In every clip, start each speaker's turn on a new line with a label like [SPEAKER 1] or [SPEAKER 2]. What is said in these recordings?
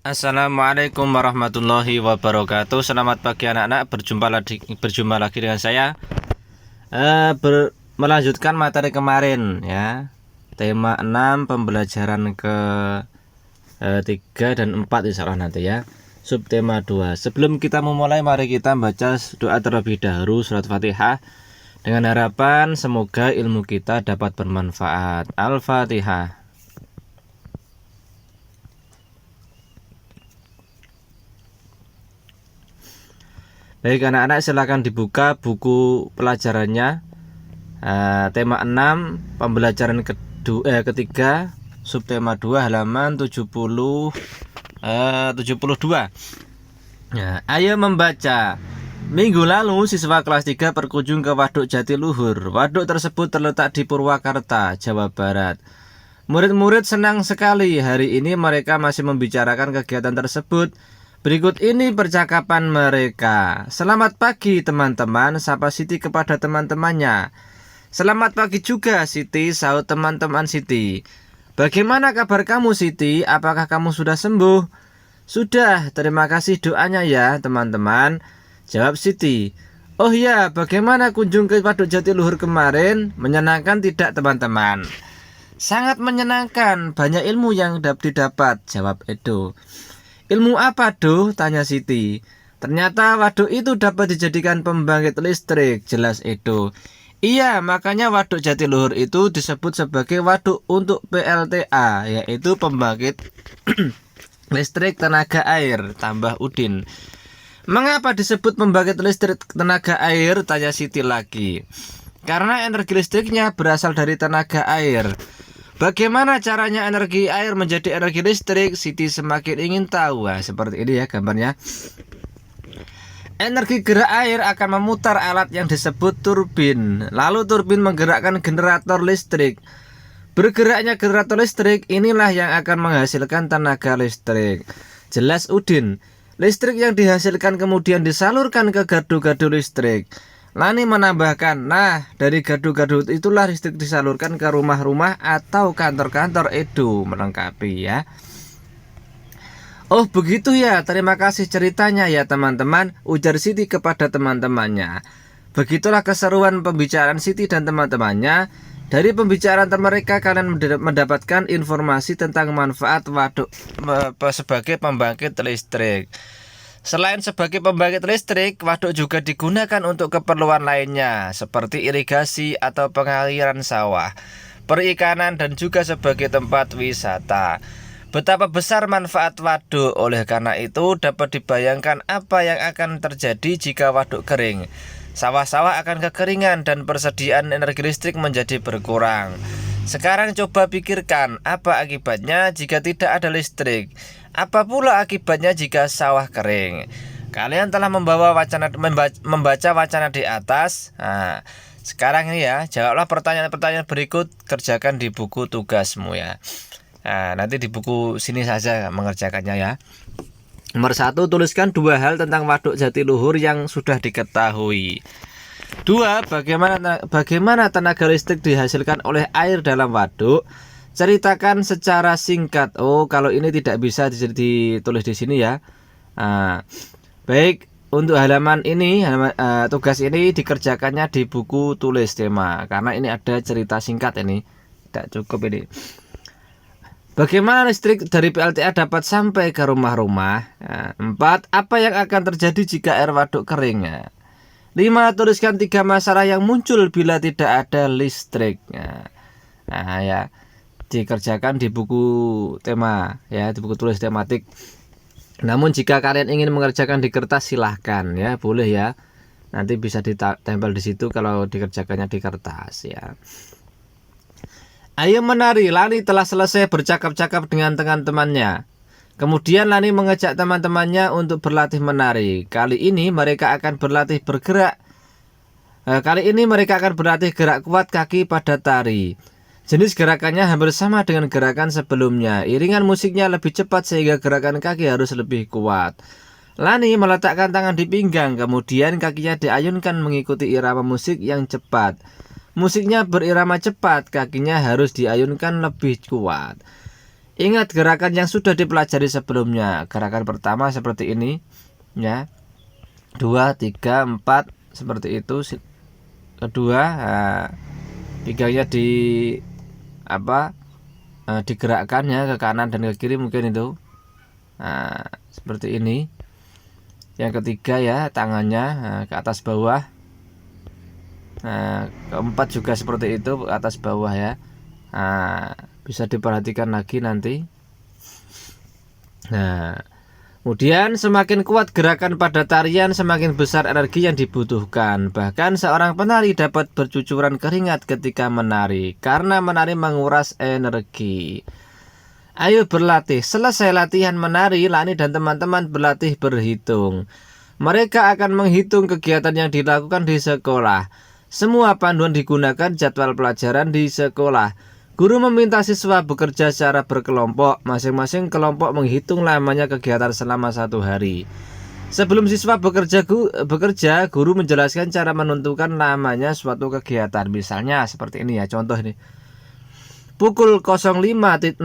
[SPEAKER 1] Assalamualaikum warahmatullahi wabarakatuh. Selamat pagi anak-anak. Berjumpa lagi dengan saya. Melanjutkan materi kemarin ya. Tema 6 pembelajaran ke 3 dan 4 insyaallah nanti ya. Subtema 2. Sebelum kita memulai, mari kita baca doa terlebih dahulu surat Fatihah dengan harapan semoga ilmu kita dapat bermanfaat. Al-Fatihah. Baik anak-anak, silakan dibuka buku pelajarannya. Tema 6 pembelajaran ketiga subtema 2 halaman 72. Ya, ayo membaca. Minggu lalu siswa kelas 3 berkunjung ke Waduk Jatiluhur. Waduk tersebut terletak di Purwakarta, Jawa Barat. Murid-murid senang sekali. Hari ini mereka masih membicarakan kegiatan tersebut. Berikut ini percakapan mereka. Selamat pagi teman-teman, sapa Siti kepada teman-temannya. Selamat pagi juga Siti, sahut teman-teman Siti. Bagaimana kabar kamu Siti? Apakah kamu sudah sembuh? Sudah, terima kasih doanya ya teman-teman, jawab Siti. Oh ya, bagaimana kunjung ke Waduk Jatiluhur kemarin? Menyenangkan tidak teman-teman? Sangat menyenangkan, banyak ilmu yang didapat, jawab Edo. Ilmu apa Do? Tanya Siti. Ternyata waduk itu dapat dijadikan pembangkit listrik, jelas Edo. Iya, makanya Waduk Jatiluhur itu disebut sebagai waduk untuk PLTA, yaitu pembangkit listrik tenaga air, tambah Udin. Mengapa disebut pembangkit listrik tenaga air? Tanya Siti lagi. Karena energi listriknya berasal dari tenaga air. Bagaimana caranya energi air menjadi energi listrik? Siti semakin ingin tahu. Seperti ini ya gambarnya. Energi gerak air akan memutar alat yang disebut turbin. Lalu turbin menggerakkan generator listrik. Bergeraknya generator listrik inilah yang akan menghasilkan tenaga listrik. Jelas Udin. Listrik yang dihasilkan kemudian disalurkan ke gardu-gardu listrik. Lani menambahkan, nah dari gardu-gardu itulah listrik disalurkan ke rumah-rumah atau kantor-kantor. Edo melengkapi ya. Oh begitu ya, terima kasih ceritanya ya teman-teman, ujar Siti kepada teman-temannya. Begitulah keseruan pembicaraan Siti dan teman-temannya. Dari pembicaraan mereka kalian mendapatkan informasi tentang manfaat waduk sebagai pembangkit listrik. Selain sebagai pembangkit listrik, waduk juga digunakan untuk keperluan lainnya seperti irigasi atau pengaliran sawah, perikanan dan juga sebagai tempat wisata. Betapa besar manfaat waduk, oleh karena itu dapat dibayangkan apa yang akan terjadi jika waduk kering. Sawah-sawah akan kekeringan dan persediaan energi listrik menjadi berkurang. Sekarang coba pikirkan apa akibatnya jika tidak ada listrik. Apa pula akibatnya jika sawah kering? Kalian telah membaca wacana di atas. Nah, sekarang ini ya, jawablah pertanyaan-pertanyaan berikut, kerjakan di buku tugasmu ya. Nah, nanti di buku sini saja mengerjakannya ya. Nomor 1, tuliskan 2 hal tentang Waduk Jatiluhur yang sudah diketahui. 2. Bagaimana tenaga listrik dihasilkan oleh air dalam waduk? Ceritakan secara singkat. Oh, kalau ini tidak bisa ditulis di sini ya. Baik, untuk halaman ini, tugas ini dikerjakannya di buku tulis tema, karena ini ada cerita singkat ini. Tidak cukup ini. Bagaimana listrik dari PLTA dapat sampai ke rumah-rumah? 4. Apa yang akan terjadi jika air waduk kering? 5. Tuliskan 3 masalah yang muncul bila tidak ada listrik. Nah ya, dikerjakan di buku tema ya, di buku tulis tematik. Namun jika kalian ingin mengerjakan di kertas silahkan ya, boleh ya. Nanti bisa ditempel di situ kalau dikerjakannya di kertas ya. Ayo menari. Lani telah selesai bercakap-cakap dengan teman-temannya. Kemudian Lani mengajak teman-temannya untuk berlatih menari. Kali ini mereka akan berlatih gerak kuat kaki pada tari. Jenis gerakannya hampir sama dengan gerakan sebelumnya. Iringan musiknya lebih cepat sehingga gerakan kaki harus lebih kuat. Lani meletakkan tangan di pinggang, kemudian kakinya diayunkan mengikuti irama musik yang cepat. Musiknya berirama cepat, kakinya harus diayunkan lebih kuat. Ingat gerakan yang sudah dipelajari sebelumnya. Gerakan pertama seperti ini ya. 2, 3, 4 seperti itu. Kedua, pinggangnya digerakkan ya ke kanan dan ke kiri mungkin itu. Seperti ini. Yang ketiga ya, tangannya ke atas bawah. Keempat juga seperti itu, ke atas bawah ya. Bisa diperhatikan lagi nanti. Kemudian semakin kuat gerakan pada tarian, semakin besar energi yang dibutuhkan. Bahkan seorang penari dapat bercucuran keringat ketika menari, karena menari menguras energi. Ayo berlatih. Selesai latihan menari, Lani dan teman-teman berlatih berhitung. Mereka akan menghitung kegiatan yang dilakukan di sekolah. Semua panduan digunakan jadwal pelajaran di sekolah. Guru meminta siswa bekerja secara berkelompok. Masing-masing kelompok menghitung lamanya kegiatan selama 1 hari. Sebelum siswa bekerja, guru menjelaskan cara menentukan lamanya suatu kegiatan. Misalnya seperti ini ya, contoh ini. Pukul 05.00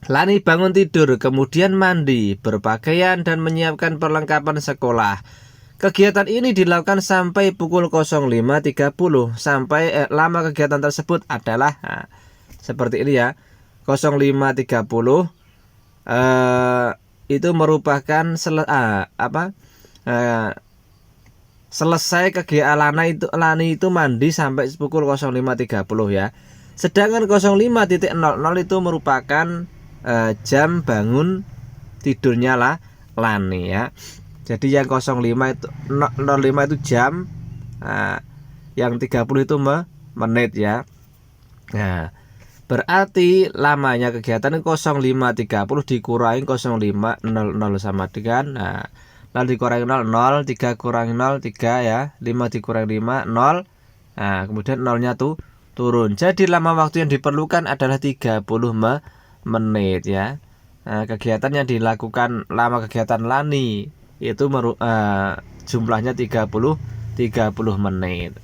[SPEAKER 1] Lani bangun tidur, kemudian mandi, berpakaian dan menyiapkan perlengkapan sekolah. Kegiatan ini dilakukan sampai pukul 05.30. Sampai lama kegiatan tersebut adalah seperti ini ya. 05.30 itu merupakan selesai kegiatan Lani itu mandi sampai pukul 05.30 ya. Sedangkan 05.00 itu merupakan jam bangun tidurnya Lani ya. Jadi yang 05 itu jam, yang 30 itu menit ya. Nah, berarti lamanya kegiatan 05.30 dikurangi 05.00 sama dengan 0 dikurangi 0, 3 kurangi 0, 3 ya, 5 dikurangi 5, 0. Kemudian 0-nya tuh turun. Jadi lama waktu yang diperlukan adalah 30 menit ya. Kegiatan yang dilakukan, lama kegiatan Lani itu jumlahnya 30 menit.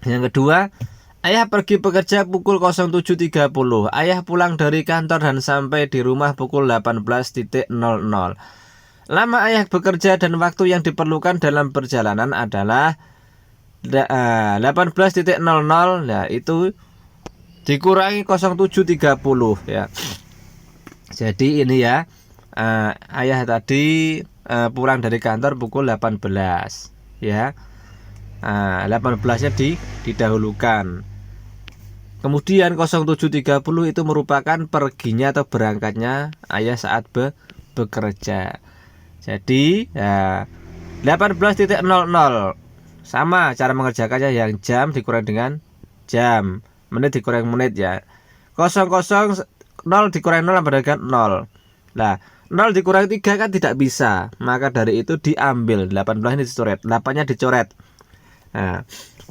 [SPEAKER 1] Yang kedua, ayah pergi bekerja pukul 07.30. Ayah pulang dari kantor dan sampai di rumah pukul 18.00. Lama ayah bekerja dan waktu yang diperlukan dalam perjalanan adalah 18.00. Nah, itu dikurangi 07.30 ya. Jadi ini ya, ayah tadi pulang dari kantor pukul 18 ya. 18-nya didahulukan. Kemudian 07.30 itu merupakan perginya atau berangkatnya ayah saat bekerja. Jadi 18.00 sama cara mengerjakannya, yang jam dikurangi dengan jam, menit dikurangi menit ya. 0 dikurangi 0 sama dengan 0. Nah, 0 dikurangi 3 kan tidak bisa. Maka dari itu diambil 18 ini dicoret, 8-nya dicoret. Nah,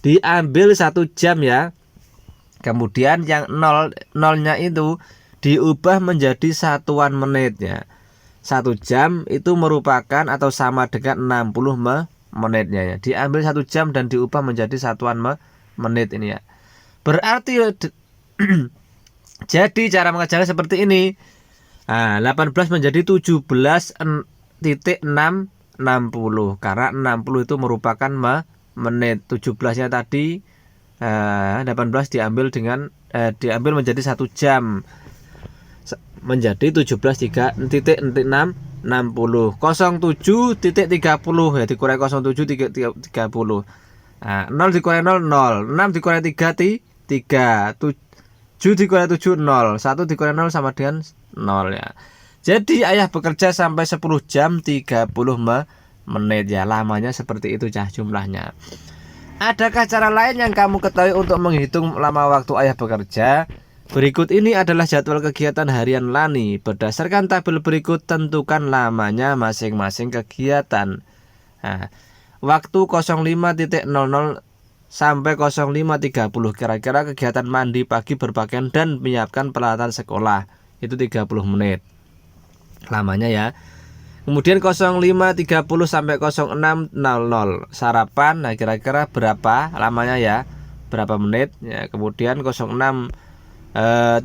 [SPEAKER 1] diambil 1 jam ya. Kemudian yang 0-nya itu diubah menjadi satuan menit ya. 1 jam itu merupakan atau sama dengan 60 menitnya ya. Diambil 1 jam dan diubah menjadi satuan menit ini ya. Berarti jadi cara mengerjakan seperti ini. 18 menjadi 17.660 karena 60 itu merupakan menit. 17-nya tadi 18 diambil menjadi 1 jam menjadi 17.660. 07.30 ya, dikurangi 07.30. 0 dikurangi 0, 0. 6 dikurangi 3, 7 dikurangi 7, 0. 1 dikurangi 0 sama dengan 0 ya. Jadi ayah bekerja sampai 10 jam 30 menit ya. Lamanya seperti itu jumlahnya. Adakah cara lain yang kamu ketahui untuk menghitung lama waktu ayah bekerja? Berikut ini adalah jadwal kegiatan harian Lani. Berdasarkan tabel berikut, tentukan lamanya masing-masing kegiatan. Waktu 05.00 sampai 05.30. Kira-kira kegiatan mandi pagi, berpakaian dan menyiapkan peralatan sekolah. Itu 30 menit lamanya ya. Kemudian 05.30 sampai 06.00 sarapan. Nah, kira-kira berapa lamanya ya? Berapa menit? Ya, kemudian 06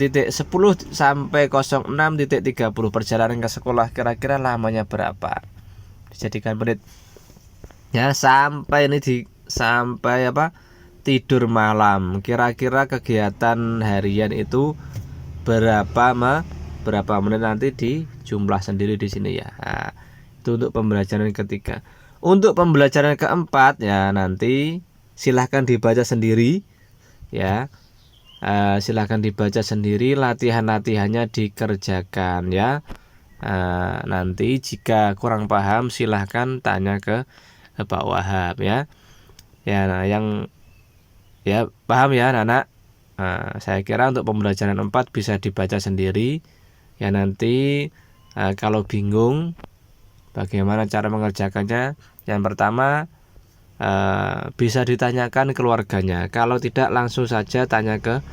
[SPEAKER 1] titik 10 sampai 06.30 perjalanan ke sekolah kira-kira lamanya berapa? Dijadikan menit ya, sampai tidur malam, kira-kira kegiatan harian itu berapa menit, nanti dijumlah sendiri di sini ya. Nah, itu untuk pembelajaran ketiga. Untuk pembelajaran keempat ya, nanti silahkan dibaca sendiri ya. Silahkan dibaca sendiri, latihannya dikerjakan ya. Nanti jika kurang paham silahkan tanya ke Pak Wahab ya. Ya, nah, yang ya paham ya anak-anak. Saya kira untuk pembelajaran 4 bisa dibaca sendiri ya. Nanti kalau bingung bagaimana cara mengerjakannya, yang pertama bisa ditanyakan keluarganya. Kalau tidak, langsung saja tanya ke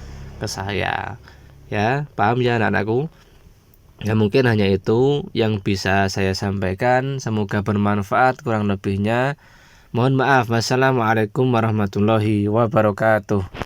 [SPEAKER 1] saya ya. Paham ya anak-anakku? Ya, mungkin hanya itu yang bisa saya sampaikan. Semoga bermanfaat. Kurang lebihnya mohon maaf. Wassalamualaikum warahmatullahi wabarakatuh.